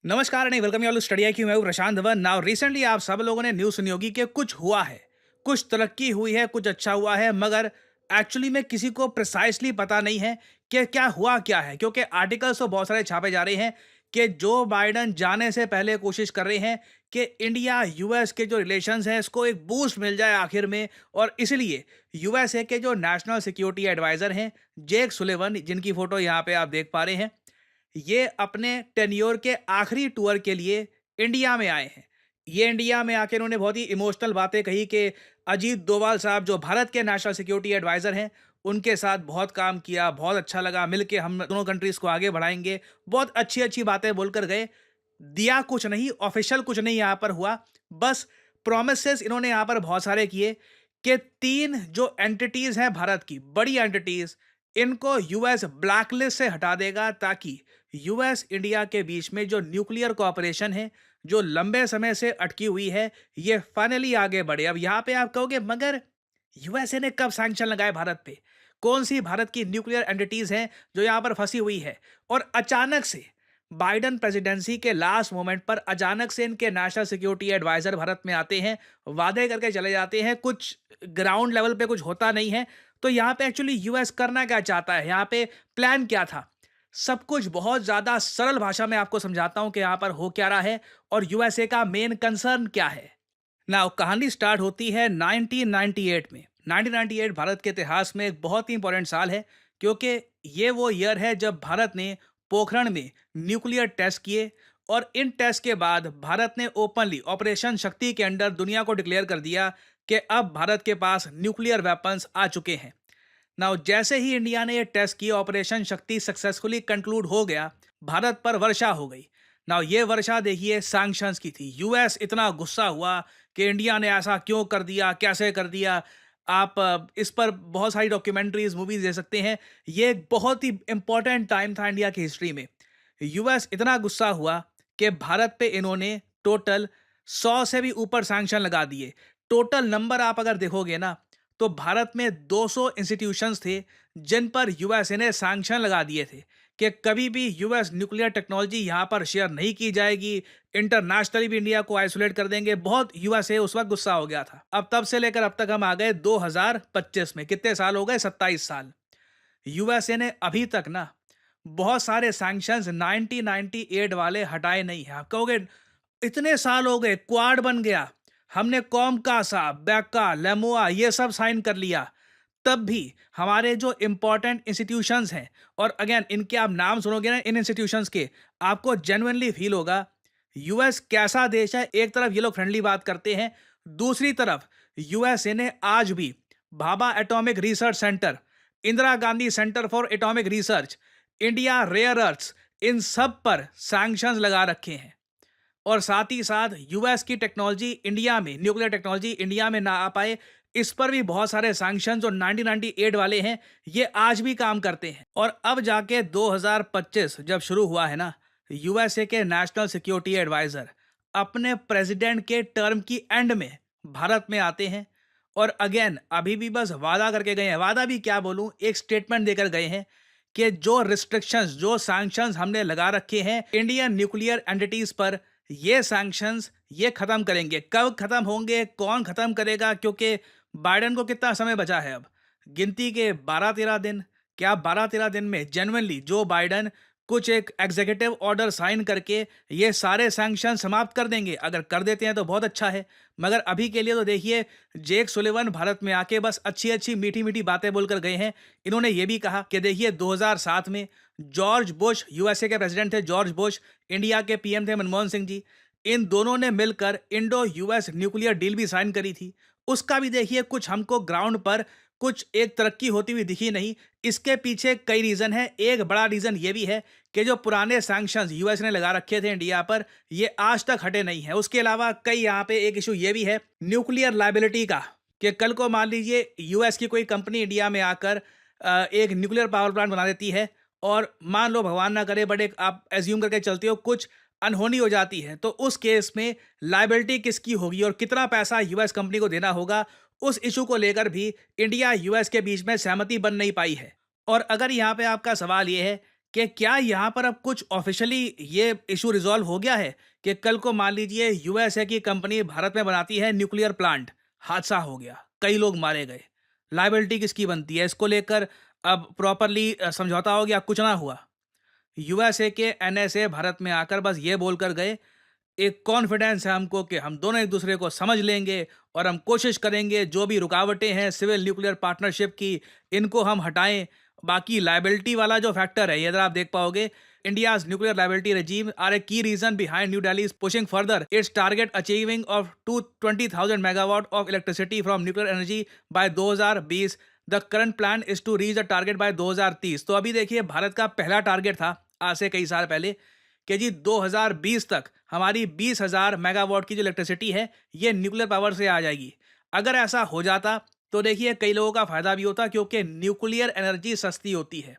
नमस्कार नहीं welcome you all study I Q मैं हूं प्रशांत धवन। नाउ रिसेंटली आप सब लोगों ने न्यूज़ सुनी होगी कि कुछ हुआ है, कुछ तरक्की हुई है, कुछ अच्छा हुआ है, मगर एक्चुअली में किसी को प्रिसाइसली पता नहीं है कि क्या हुआ क्या है, क्योंकि आर्टिकल्स तो बहुत सारे छापे जा रहे हैं कि जो बाइडन जाने से पहले कोशिश कर रहे हैं कि इंडिया यूएस के जो रिलेशंस हैं इसको एक बूस्ट मिल जाए आखिर में। और इसलिए यूएसए के जो नेशनल सिक्योरिटी एडवाइजर हैं जेक सुलिवन, जिनकी फोटो यहाँ पे आप देख पा रहे हैं, ये अपने टेन्योर के आखिरी टूर के लिए इंडिया में आए हैं। ये इंडिया में आके इन्होंने बहुत ही इमोशनल बातें कही कि अजीत डोभाल साहब जो भारत के नेशनल सिक्योरिटी एडवाइज़र हैं, उनके साथ बहुत काम किया, बहुत अच्छा लगा, मिलके हम दोनों कंट्रीज़ को आगे बढ़ाएँगे। बहुत अच्छी-अच्छी बातें बोलकर गए। दिया कुछ नहीं, ऑफ़िशियल कुछ नहीं यहाँ पर हुआ। बस प्रोमिसेस इन्होंने यहाँ पर बहुत सारे किए कि 3 जो एंटिटीज़ हैं भारत की, बड़ी एंटिटीज़, इनको यूएस ब्लैकलिस्ट से हटा देगा ताकि यूएस इंडिया के बीच में जो न्यूक्लियर कोऑपरेशन है, जो लंबे समय से अटकी हुई है, ये फाइनली आगे बढ़े। अब यहाँ पे आप कहोगे मगर यूएसए ने कब सैंक्शन लगाए भारत पे? कौन सी भारत की न्यूक्लियर एंटिटीज हैं जो यहाँ पर फंसी हुई है? और अचानक से बाइडन प्रेसिडेंसी के लास्ट मोमेंट पर अचानक से इनके नेशनल सिक्योरिटी एडवाइजर भारत में आते हैं, वादे करके चले जाते हैं, कुछ ग्राउंड लेवल पे कुछ होता नहीं है। तो यहाँ पे एक्चुअली यूएस करना क्या चाहता है? यहाँ पे प्लान क्या था? सब कुछ बहुत ज़्यादा सरल भाषा में आपको समझाता हूँ कि यहाँ पर हो क्या रहा है और यूएसए का मेन कंसर्न क्या है। नाउ कहानी स्टार्ट होती है 1998 में। 1998 भारत के इतिहास में एक बहुत ही इंपॉर्टेंट साल है, क्योंकि ये वो ईयर है जब भारत ने पोखरण में न्यूक्लियर टेस्ट किए। और इन टेस्ट के बाद भारत ने ओपनली ऑपरेशन शक्ति के अंडर दुनिया को डिक्लेयर कर दिया कि अब भारत के पास न्यूक्लियर वेपन्स आ चुके हैं। नाउ जैसे ही इंडिया ने ये टेस्ट किया, ऑपरेशन शक्ति सक्सेसफुली कंक्लूड हो गया, भारत पर वर्षा हो गई। नाउ ये वर्षा देखिए सैंक्शंस की थी। यूएस इतना गुस्सा हुआ कि इंडिया ने ऐसा क्यों कर दिया, कैसे कर दिया। आप इस पर बहुत सारी डॉक्यूमेंट्रीज मूवीज दे सकते हैं। ये एक बहुत ही इंपॉर्टेंट टाइम था इंडिया की हिस्ट्री में। यूएस इतना गुस्सा हुआ कि भारत पे इन्होंने टोटल 100 से भी ऊपर सैंक्शन लगा दिए। टोटल नंबर आप अगर देखोगे ना, तो भारत में 200 इंस्टीट्यूशंस थे जिन पर यूएसए ने सैंक्शन लगा दिए थे कि कभी भी यूएस न्यूक्लियर टेक्नोलॉजी यहाँ पर शेयर नहीं की जाएगी, इंटरनेशनली भी इंडिया को आइसोलेट कर देंगे। बहुत यूएसए उस वक्त गुस्सा हो गया था। अब तब से लेकर अब तक हम आ गए 2025 में, कितने साल हो गए? 27 साल। यूएसए ने अभी तक ना बहुत सारे सैंक्शंस 1998 वाले हटाए नहीं हैं। आप कहोगे इतने साल हो गए, क्वाड बन गया, हमने कॉम कासा, बैका, लेमोआ ये सब साइन कर लिया, तब भी हमारे जो इंपॉर्टेंट इंस्टीट्यूशंस हैं, और अगेन इनके आप नाम सुनोगे ना इन इंस्टीट्यूशंस के, आपको जेन्युइनली फील होगा यूएस कैसा देश है। एक तरफ ये लोग फ्रेंडली बात करते हैं, दूसरी तरफ यूएसए ने आज भी Bhabha atomic research centre, Indira Gandhi centre for atomic research, India rare earths, इन सब पर सैंक्शंस लगा रखे हैं। और साथ ही साथ यूएस की टेक्नोलॉजी इंडिया में, न्यूक्लियर टेक्नोलॉजी इंडिया में ना आ पाए, इस पर भी बहुत सारे सैंक्शन जो 1998 वाले हैं ये आज भी काम करते हैं। और अब जाके 2025 जब शुरू हुआ है ना, यूएसए के नेशनल सिक्योरिटी एडवाइजर अपने प्रेसिडेंट के टर्म की एंड में भारत में आते हैं। और अगेन अभी भी बस वादा करके गए हैं, वादा भी क्या बोलूं, एक स्टेटमेंट देकर गए हैं कि जो रिस्ट्रिक्शंस, जो सैंक्शंस हमने लगा रखे हैं इंडियन न्यूक्लियर एंटिटीज पर, ये सैंक्शंस ये खत्म करेंगे। कब खत्म होंगे, कौन खत्म करेगा? क्योंकि बाइडेन को कितना समय बचा है अब? गिनती के 12-13 दिन। क्या 12-13 दिन में जेन्युइनली जो बाइडेन कुछ एक एग्जीक्यूटिव ऑर्डर साइन करके ये सारे सैंक्शन समाप्त कर देंगे? अगर कर देते हैं तो बहुत अच्छा है, मगर अभी के लिए तो देखिए जेक सुलिवन भारत में आके बस अच्छी-अच्छी मीठी-मीठी बातें बोलकर गए हैं। इन्होंने ये भी कहा कि देखिए 2007 में जॉर्ज बुश, यूएसए के प्रेसिडेंट थे जॉर्ज बुश, इंडिया के पीएम थे मनमोहन सिंह जी, इन दोनों ने मिलकर इंडो यूएस न्यूक्लियर डील भी साइन करी थी। उसका भी देखिए कुछ हमको ग्राउंड पर कुछ एक तरक्की होती हुई दिखी नहीं। इसके पीछे कई रीज़न है। एक बड़ा रीज़न ये भी है कि जो पुराने सैंक्शंस यूएस ने लगा रखे थे इंडिया पर, ये आज तक हटे नहीं हैं। उसके अलावा कई यहाँ पे एक इशू ये भी है न्यूक्लियर लायबिलिटी का, कि कल को मान लीजिए यूएस की कोई कंपनी इंडिया में आकर एक न्यूक्लियर पावर प्लांट बना देती है, और मान लो भगवान ना करे बट एक आप एज्यूम करके चलते हो कुछ अनहोनी हो जाती है, तो उस केस में लायबिलिटी किसकी होगी और कितना पैसा यूएस कंपनी को देना होगा, उस इशू को लेकर भी इंडिया यूएस के बीच में सहमति बन नहीं पाई है। और अगर यहाँ पे आपका सवाल ये है कि क्या यहाँ पर अब कुछ ऑफिशियली ये इशू रिजॉल्व हो गया है कि कल को मान लीजिए यूएसए की कंपनी भारत में बनाती है न्यूक्लियर प्लांट, हादसा हो गया, कई लोग मारे गए, लायबिलिटी किसकी बनती है? इसको लेकर अब प्रॉपरली समझौता हो गया, कुछ ना हुआ। यूएसए के एनएसए भारत में आकर बस ये बोलकर गए, एक कॉन्फिडेंस है हमको कि हम दोनों एक दूसरे को समझ लेंगे और हम कोशिश करेंगे जो भी रुकावटें हैं सिविल न्यूक्लियर पार्टनरशिप की, इनको हम हटाएं। बाकी लाइबिलिटी वाला जो फैक्टर है, ये अगर आप देख पाओगे, India's nuclear liability regime are a key reason behind New Delhi is pushing further its target achieving of 220,000 megawatt of electricity from nuclear energy by 2020। The current plan is to reach the target by 2030। तो अभी देखिए, भारत का पहला target था आज से कई साल पहले कि जी 2020 तक हमारी 20,000 मेगावाट की जो इलेक्ट्रिसिटी है ये न्यूक्लियर पावर से आ जाएगी। अगर ऐसा हो जाता तो देखिए कई लोगों का फायदा भी होता, क्योंकि न्यूक्लियर एनर्जी सस्ती होती है।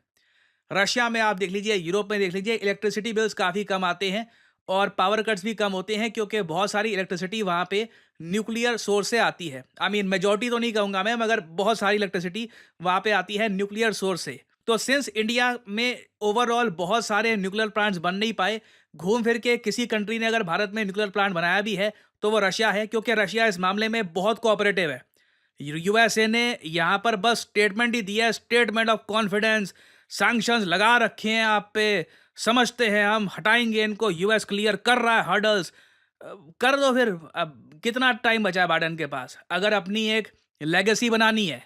रशिया में आप देख लीजिए, यूरोप में देख लीजिए, इलेक्ट्रिसिटी बिल्स काफ़ी कम आते हैं और पावर कट्स भी कम होते हैं, क्योंकि बहुत सारी इलेक्ट्रिसिटी वहाँ पे न्यूक्लियर सोर्स से आती है। आई मीन मेजॉरिटी तो नहीं कहूँगा मैं, मगर बहुत सारी इलेक्ट्रिसिटी वहाँ पे आती है न्यूक्लियर सोर्स से। तो सिंस इंडिया में ओवरऑल बहुत सारे न्यूक्लियर प्लांट्स बन नहीं पाए, घूम फिर के किसी कंट्री ने अगर भारत में न्यूक्लियर प्लांट बनाया भी है तो वो रशिया है, क्योंकि रशिया इस मामले में बहुत कोऑपरेटिव है। यूएसए ने यहाँ पर बस स्टेटमेंट ही दिया है, स्टेटमेंट ऑफ कॉन्फिडेंस, सैंक्शंस लगा रखे हैं आप पे, समझते हैं हम, हटाएंगे इनको, यूएस क्लियर कर रहा है हर्डल्स। कर दो फिर। अब कितना टाइम बचा है बाइडन के पास? अगर अपनी एक लेगेसी बनानी है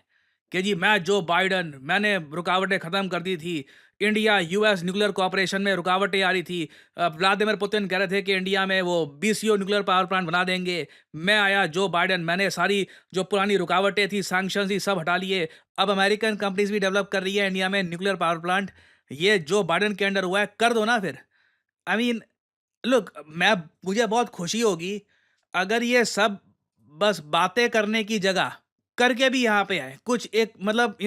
कि जी मैं जो बाइडन, मैंने रुकावटें ख़त्म कर दी थी, इंडिया यूएस न्यूक्लियर कोऑपरेशन में रुकावटें आ रही थी, व्लादिमीर पुतिन कह रहे थे कि इंडिया में वो बीसीओ न्यूक्लियर पावर प्लांट बना देंगे, मैं आया जो बाइडन, मैंने सारी जो पुरानी रुकावटें थी, सैंक्शंस थी, सब हटा लिए, अब अमेरिकन कंपनीज भी डेवलप कर रही है इंडिया में न्यूक्लियर पावर प्लांट। ये जो बाइडन के अंडर हुआ है, कर दो ना फिर। आई मीन लुक, मैं मुझे बहुत खुशी होगी अगर ये सब बस बातें करने की जगह करके भी यहाँ पे आए, कुछ एक मतलब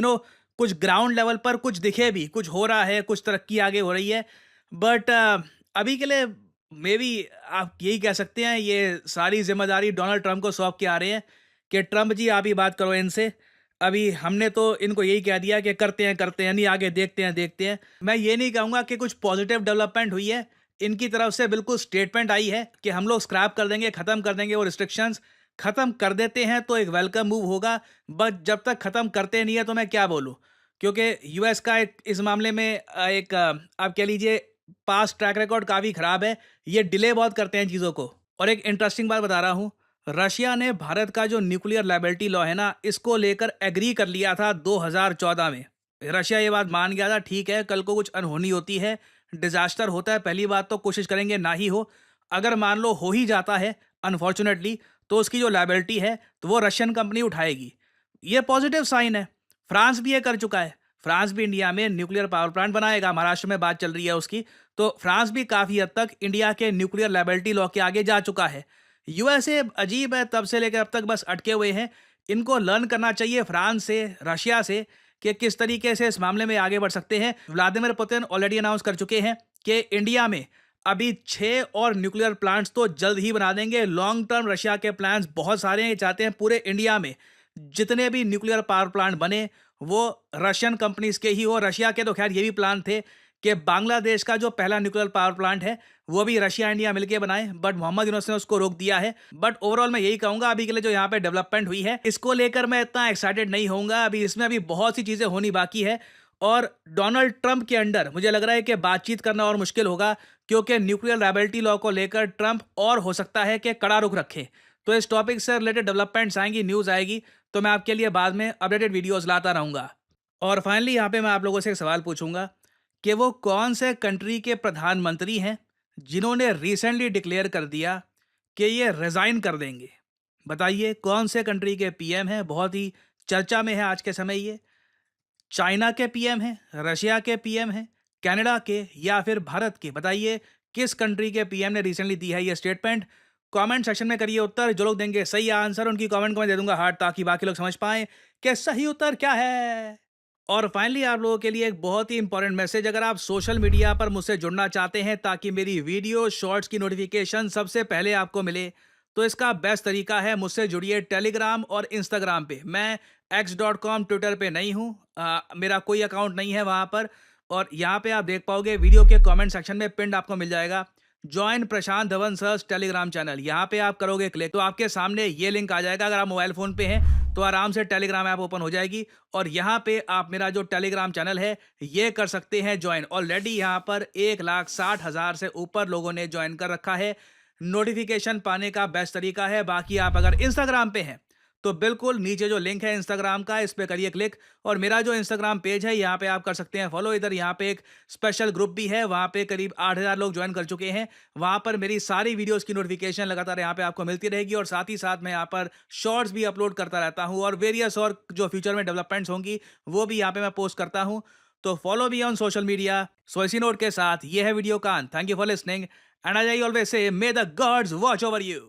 कुछ ग्राउंड लेवल पर कुछ दिखे भी, कुछ हो रहा है, कुछ तरक्की आगे हो रही है। बट अभी के लिए मे बी आप यही कह सकते हैं, ये सारी जिम्मेदारी डोनाल्ड ट्रंप को सौंप के आ रहे हैं कि ट्रंप जी आप ही बात करो इनसे। अभी हमने तो इनको यही कह दिया कि करते हैं नहीं, आगे देखते हैं। मैं ये नहीं कहूँगा कि कुछ पॉजिटिव डेवलपमेंट हुई है, इनकी तरफ से बिल्कुल स्टेटमेंट आई है कि हम लोग स्क्रैप कर देंगे, ख़त्म कर देंगे वो रिस्ट्रिक्शंस। ख़त्म कर देते हैं तो एक वेलकम मूव होगा, बट जब तक ख़त्म करते नहीं है तो मैं क्या बोलूँ? क्योंकि यूएस का एक इस मामले में आप कह लीजिए पास्ट ट्रैक रिकॉर्ड काफ़ी ख़राब है, ये डिले बहुत करते हैं चीज़ों को। और एक इंटरेस्टिंग बात बता रहा हूँ, रशिया ने भारत का जो न्यूक्लियर लायबिलिटी लॉ है ना, इसको लेकर एग्री कर लिया था 2014 में। रशिया ये बात मान गया था, ठीक है, कल को कुछ अनहोनी होती है, डिजास्टर होता है, पहली बात तो कोशिश करेंगे ना ही हो। अगर मान लो हो ही जाता है अनफॉर्चुनेटली, तो उसकी जो लायबिलिटी है तो वो रशियन कंपनी उठाएगी। ये पॉजिटिव साइन है। फ्रांस भी ये कर चुका है, फ्रांस भी इंडिया में न्यूक्लियर पावर प्लांट बनाएगा, महाराष्ट्र में बात चल रही है उसकी। तो फ्रांस भी काफ़ी हद तक इंडिया के न्यूक्लियर लायबिलिटी लॉ के आगे जा चुका है। यूएसए अजीब है, तब से लेकर अब तक बस अटके हुए हैं। इनको लर्न करना चाहिए फ्रांस से, रशिया से, कि किस तरीके से इस मामले में आगे बढ़ सकते हैं। व्लादिमीर पुतिन ऑलरेडी अनाउंस कर चुके हैं कि इंडिया में अभी 6 और न्यूक्लियर प्लांट्स तो जल्द ही बना देंगे। लॉन्ग टर्म रशिया के प्लान्स बहुत सारे हैं, ये चाहते हैं पूरे इंडिया में जितने भी न्यूक्लियर पावर प्लांट बने वो रशियन कंपनीज के ही हो। रशिया के तो खैर ये भी प्लान थे कि बांग्लादेश का जो पहला न्यूक्लियर पावर प्लांट है वो भी रशिया इंडिया मिलकर बनाए, बट मोहम्मद यूनुस ने उसको रोक दिया है। बट ओवरऑल मैं यही कहूंगा, अभी के लिए जो यहाँ पे डेवलपमेंट हुई है इसको लेकर मैं इतना एक्साइटेड नहीं होऊंगा। अभी इसमें अभी बहुत सी चीजें होनी बाकी है, और डोनाल्ड ट्रंप के अंडर मुझे लग रहा है कि बातचीत करना और मुश्किल होगा, क्योंकि न्यूक्लियर लायबिलिटी लॉ को लेकर ट्रंप और हो सकता है कि कड़ा रुख रखे। तो इस टॉपिक से रिलेटेड डेवलपमेंट्स आएंगी, न्यूज़ आएगी, तो मैं आपके लिए बाद में अपडेटेड वीडियोस लाता रहूँगा। और फाइनली यहाँ पे मैं आप लोगों से एक सवाल पूछूंगा कि वो कौन से कंट्री के प्रधानमंत्री हैं जिन्होंने रिसेंटली डिक्लेयर कर दिया कि ये रिज़ाइन कर देंगे? बताइए कौन से कंट्री के पीएम हैं, बहुत ही चर्चा में है आज के समय ये? चाइना के पीएम हैं, रशिया के पीएम हैं, कनाडा के, या फिर भारत के? बताइए किस कंट्री के पीएम ने रिसेंटली दी है ये स्टेटमेंट? कमेंट सेक्शन में करिए उत्तर। जो लोग देंगे सही आंसर उनकी कमेंट को मैं दे दूंगा हार्ट, ताकि बाकी लोग समझ पाएं कि सही उत्तर क्या है। और फाइनली आप लोगों के लिए एक बहुत ही इंपॉर्टेंट मैसेज, अगर आप सोशल मीडिया पर मुझसे जुड़ना चाहते हैं ताकि मेरी वीडियो शॉर्ट्स की नोटिफिकेशन सबसे पहले आपको मिले, तो इसका बेस्ट तरीका है मुझसे जुड़िए टेलीग्राम और इंस्टाग्राम पे। मैं x.com ट्विटर पे नहीं हूँ, मेरा कोई अकाउंट नहीं है वहाँ पर। और यहाँ पे आप देख पाओगे वीडियो के कमेंट सेक्शन में पिंड आपको मिल जाएगा जॉइन प्रशांत धवन सर्स टेलीग्राम चैनल। यहाँ पे आप करोगे क्लिक तो आपके सामने ये लिंक आ जाएगा। अगर आप मोबाइल फोन पे हैं तो आराम से टेलीग्राम ऐप ओपन हो जाएगी और यहाँ पे आप मेरा जो टेलीग्राम चैनल है ये कर सकते हैं ज्वाइन। ऑलरेडी यहाँ पर 1,60,000 से ऊपर लोगों ने ज्वाइन कर रखा है। नोटिफिकेशन पाने का बेस्ट तरीका है। बाकी आप अगर इंस्टाग्राम पे हैं तो बिल्कुल नीचे जो लिंक है इंस्टाग्राम का इस पे करिए क्लिक और मेरा जो इंस्टाग्राम पेज है यहाँ पे आप कर सकते हैं फॉलो। इधर यहाँ पे एक स्पेशल ग्रुप भी है, वहाँ पे करीब 8,000 लोग ज्वाइन कर चुके हैं। वहाँ पर मेरी सारी वीडियोस की नोटिफिकेशन लगातार यहाँ पे आपको मिलती रहेगी और साथ ही साथ मैं यहाँ पर शॉर्ट्स भी अपलोड करता रहता हूँ और वेरियस और जो फ्यूचर में डेवलपमेंट्स होंगी वो भी यहाँ पे मैं पोस्ट करता हूँ। तो फॉलो भी ऑन सोशल मीडिया। सो इसी नोट के साथ ये है वीडियो का। Thank you for listening and I always say may the gods watch over you.